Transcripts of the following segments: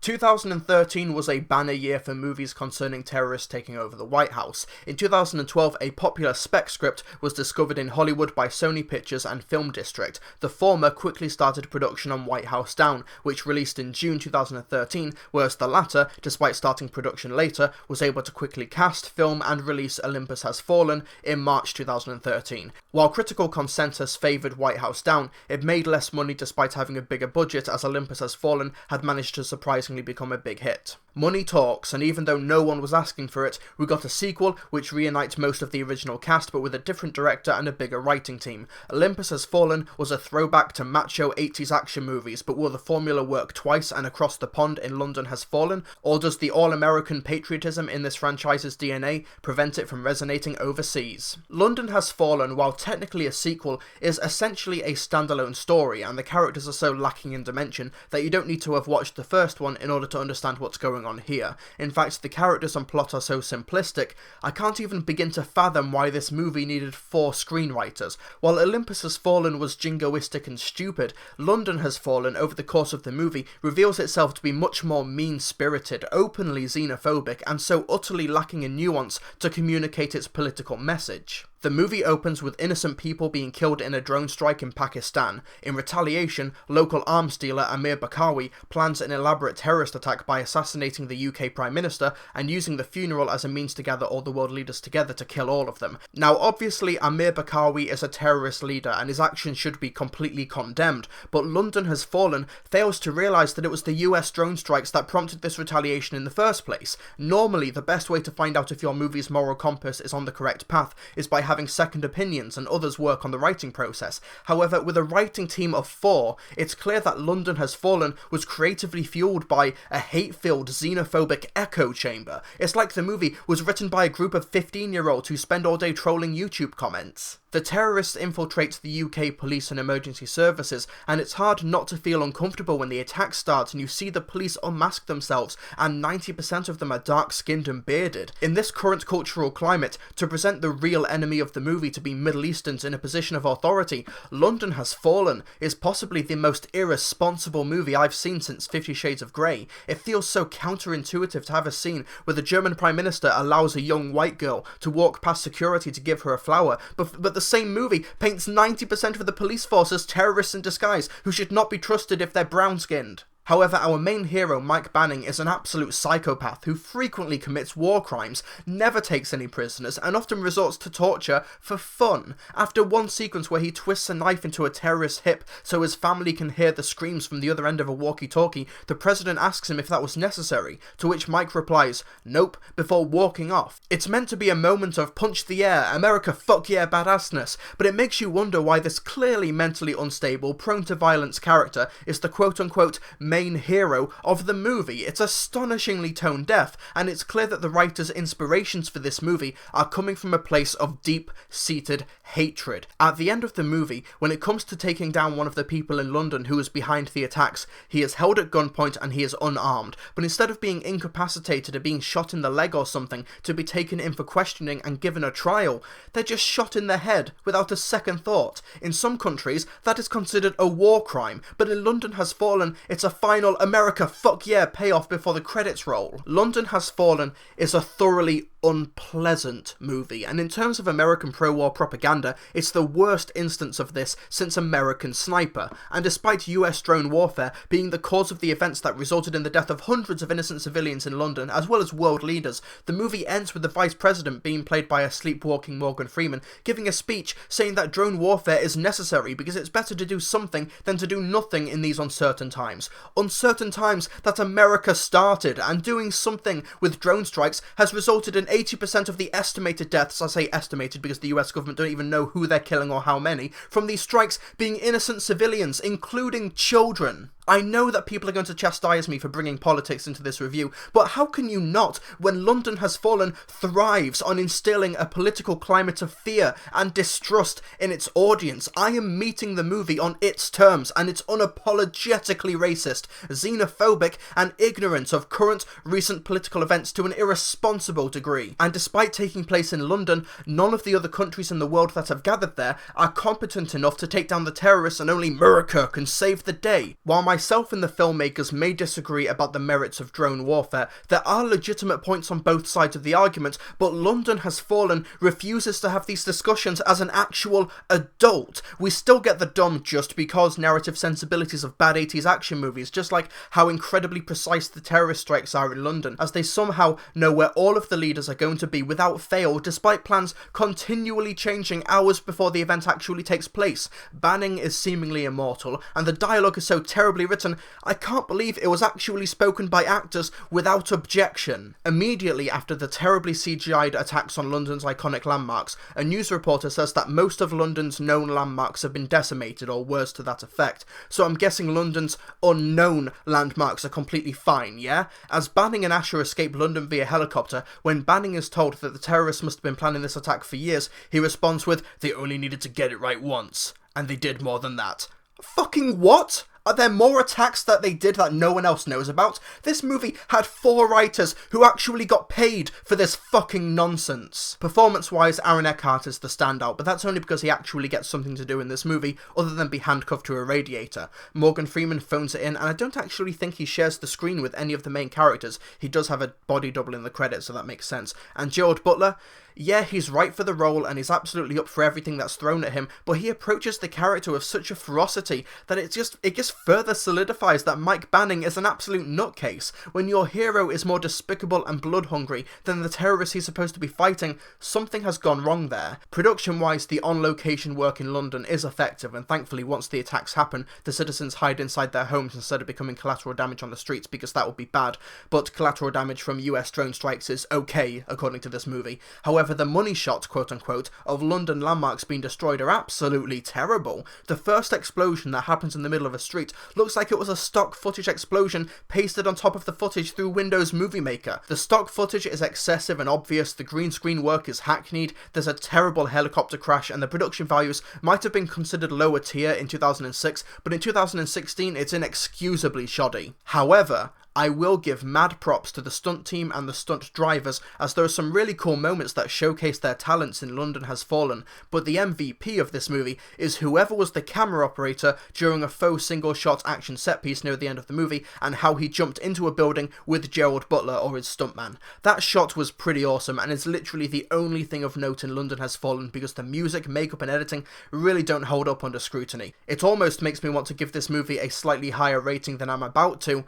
2013 was a banner year for movies concerning terrorists taking over the White House. In 2012, a popular spec script was discovered in Hollywood by Sony Pictures and Film District. The former quickly started production on White House Down, which released in June 2013, whereas the latter, despite starting production later, was able to quickly cast, film, and release Olympus Has Fallen in March 2013. While critical consensus favoured White House Down, it made less money despite having a bigger budget, as Olympus Has Fallen had managed to surprisingly become a big hit. Money talks, and even though no one was asking for it, we got a sequel which reunites most of the original cast but with a different director and a bigger writing team. Olympus Has Fallen was a throwback to macho 80s action movies, but will the formula work twice and across the pond in London Has Fallen, or does the all-American patriotism in this franchise's DNA prevent it from resonating overseas? London Has Fallen, while technically a sequel, is essentially a standalone story, and the characters are so lacking in dimension that you don't need to have watched the first one in order to understand what's going on here. In fact, the characters and plot are so simplistic, I can't even begin to fathom why this movie needed 4 screenwriters. While Olympus Has Fallen was jingoistic and stupid, London Has Fallen, over the course of the movie, reveals itself to be much more mean-spirited, openly xenophobic, and so utterly lacking in nuance to communicate its political message. The movie opens with innocent people being killed in a drone strike in Pakistan. In retaliation, local arms dealer Amir Bakawi plans an elaborate terrorist attack by assassinating the UK Prime Minister and using the funeral as a means to gather all the world leaders together to kill all of them. Now, obviously, Amir Bakawi is a terrorist leader and his actions should be completely condemned, but London Has Fallen fails to realise that it was the US drone strikes that prompted this retaliation in the first place. Normally, the best way to find out if your movie's moral compass is on the correct path is by having second opinions and others work on the writing process. However, with a writing team of 4, it's clear that London Has Fallen was creatively fueled by a hate-filled, xenophobic echo chamber. It's like the movie was written by a group of 15-year-olds who spend all day trolling YouTube comments. The terrorists infiltrate the UK police and emergency services, and it's hard not to feel uncomfortable when the attack starts and you see the police unmask themselves, and 90% of them are dark-skinned and bearded. In this current cultural climate, to present the real enemy of the movie to be Middle Easterns in a position of authority, London Has Fallen is possibly the most irresponsible movie I've seen since 50 Shades of Grey. It feels so counterintuitive to have a scene where the German Prime Minister allows a young white girl to walk past security to give her a flower, but the same movie paints 90% of the police force as terrorists in disguise who should not be trusted if they're brown-skinned. However, our main hero, Mike Banning, is an absolute psychopath who frequently commits war crimes, never takes any prisoners, and often resorts to torture for fun. After one sequence where he twists a knife into a terrorist's hip so his family can hear the screams from the other end of a walkie-talkie, the president asks him if that was necessary, to which Mike replies, "Nope," before walking off. It's meant to be a moment of punch the air, America fuck yeah badassness, but it makes you wonder why this clearly mentally unstable, prone to violence character is the quote-unquote main hero of the movie. It's astonishingly tone deaf, and it's clear that the writer's inspirations for this movie are coming from a place of deep-seated hatred. At the end of the movie, when it comes to taking down one of the people in London who is behind the attacks, he is held at gunpoint and he is unarmed, but instead of being incapacitated or being shot in the leg or something to be taken in for questioning and given a trial, they're just shot in the head without a second thought. In some countries, that is considered a war crime, but in London Has Fallen, it's a final America fuck yeah payoff before the credits roll. London Has Fallen is a thoroughly unpleasant movie, and in terms of American pro-war propaganda, it's the worst instance of this since American Sniper, and despite US drone warfare being the cause of the events that resulted in the death of hundreds of innocent civilians in London, as well as world leaders, the movie ends with the Vice President, being played by a sleepwalking Morgan Freeman, giving a speech saying that drone warfare is necessary because it's better to do something than to do nothing in these uncertain times. Uncertain times that America started, and doing something with drone strikes has resulted in 80% of the estimated deaths, I say estimated because the US government don't even know who they're killing or how many, from these strikes being innocent civilians, including children. I know that people are going to chastise me for bringing politics into this review, but how can you not when London Has Fallen thrives on instilling a political climate of fear and distrust in its audience? I am meeting the movie on its terms, and it's unapologetically racist, xenophobic, and ignorant of current recent political events to an irresponsible degree. And despite taking place in London, none of the other countries in the world that have gathered there are competent enough to take down the terrorists, and only America can save the day. While my myself and the filmmakers may disagree about the merits of drone warfare, there are legitimate points on both sides of the argument, but London Has Fallen refuses to have these discussions as an actual adult. We still get the dumb just because narrative sensibilities of bad 80s action movies, just like how incredibly precise the terrorist strikes are in London, as they somehow know where all of the leaders are going to be without fail, despite plans continually changing hours before the event actually takes place. Banning is seemingly immortal, and the dialogue is so terribly written, I can't believe it was actually spoken by actors without objection. Immediately after the terribly CGI'd attacks on London's iconic landmarks, a news reporter says that most of London's known landmarks have been decimated, or words to that effect, so I'm guessing London's unknown landmarks are completely fine, yeah? As Banning and Asher escape London via helicopter, when Banning is told that the terrorists must have been planning this attack for years, he responds with, "They only needed to get it right once, and they did more than that." Fucking what? Are there more attacks that they did that no one else knows about? This movie had 4 writers who actually got paid for this fucking nonsense. Performance-wise, Aaron Eckhart is the standout, but that's only because he actually gets something to do in this movie other than be handcuffed to a radiator. Morgan Freeman phones it in, and I don't actually think he shares the screen with any of the main characters. He does have a body double in the credits, so that makes sense. And Gerald Butler? Yeah, he's right for the role and he's absolutely up for everything that's thrown at him, but he approaches the character with such a ferocity that it just further solidifies that Mike Banning is an absolute nutcase. When your hero is more despicable and blood-hungry than the terrorists he's supposed to be fighting, something has gone wrong there. Production-wise, the on-location work in London is effective, and thankfully once the attacks happen, the citizens hide inside their homes instead of becoming collateral damage on the streets, because that would be bad, but collateral damage from US drone strikes is okay, according to this movie. However, the money shots, quote-unquote, of London landmarks being destroyed are absolutely terrible. The first explosion that happens in the middle of a street looks like it was a stock footage explosion pasted on top of the footage through Windows Movie Maker. The stock footage is excessive and obvious, the green screen work is hackneyed, there's a terrible helicopter crash, and the production values might have been considered lower tier in 2006, but in 2016 it's inexcusably shoddy. However, I will give mad props to the stunt team and the stunt drivers, as there are some really cool moments that showcase their talents in London Has Fallen, but the MVP of this movie is whoever was the camera operator during a faux single-shot action set piece near the end of the movie, and how he jumped into a building with Gerald Butler or his stuntman. That shot was pretty awesome, and is literally the only thing of note in London Has Fallen, because the music, makeup and editing really don't hold up under scrutiny. It almost makes me want to give this movie a slightly higher rating than I'm about to,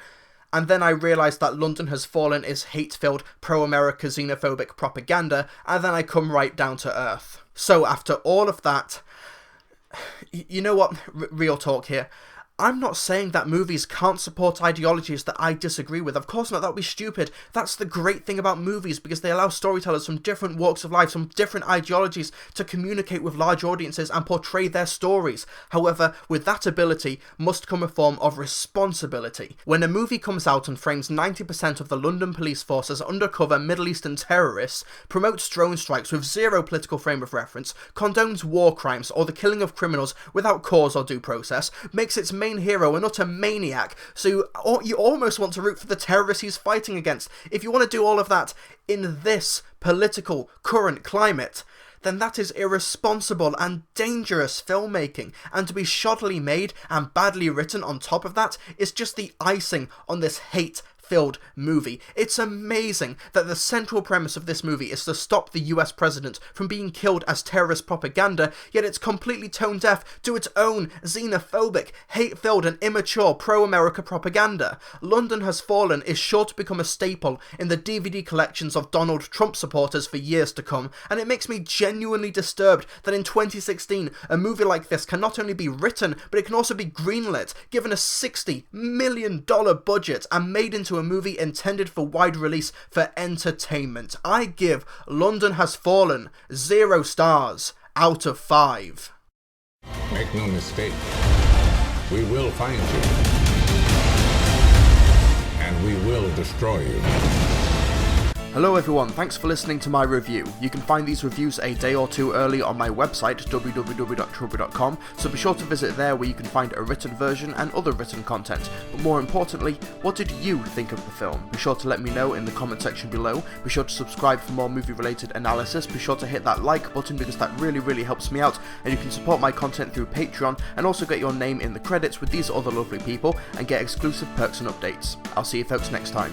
and then I realised that London Has Fallen is hate-filled, pro-America xenophobic propaganda, and then I come right down to earth. So after all of that, you know what, real talk here, I'm not saying that movies can't support ideologies that I disagree with. Of course not, that would be stupid. That's the great thing about movies, because they allow storytellers from different walks of life, from different ideologies, to communicate with large audiences and portray their stories. However, with that ability must come a form of responsibility. When a movie comes out and frames 90% of the London police force as undercover Middle Eastern terrorists, promotes drone strikes with zero political frame of reference, condones war crimes or the killing of criminals without cause or due process, makes its main hero an utter maniac, so you almost want to root for the terrorists he's fighting against. If you want to do all of that in this political current climate, then that is irresponsible and dangerous filmmaking, and to be shoddily made and badly written on top of that is just the icing on this hate-filled movie. It's amazing that the central premise of this movie is to stop the US president from being killed as terrorist propaganda, yet it's completely tone deaf to its own xenophobic, hate-filled and immature pro-America propaganda. London Has Fallen is sure to become a staple in the DVD collections of Donald Trump supporters for years to come, and it makes me genuinely disturbed that in 2016 a movie like this can not only be written, but it can also be greenlit, given a $60 million budget and made into a movie intended for wide release for entertainment. I give London Has Fallen 0 stars out of 5. Make no mistake, we will find you, and we will destroy you. Hello everyone, thanks for listening to my review. You can find these reviews a day or two early on my website, www.trilbee.com, so be sure to visit there where you can find a written version and other written content. But more importantly, what did you think of the film? Be sure to let me know in the comment section below. Be sure to subscribe for more movie related analysis. Be sure to hit that like button because that really helps me out, and you can support my content through Patreon and also get your name in the credits with these other lovely people and get exclusive perks and updates. I'll see you folks next time.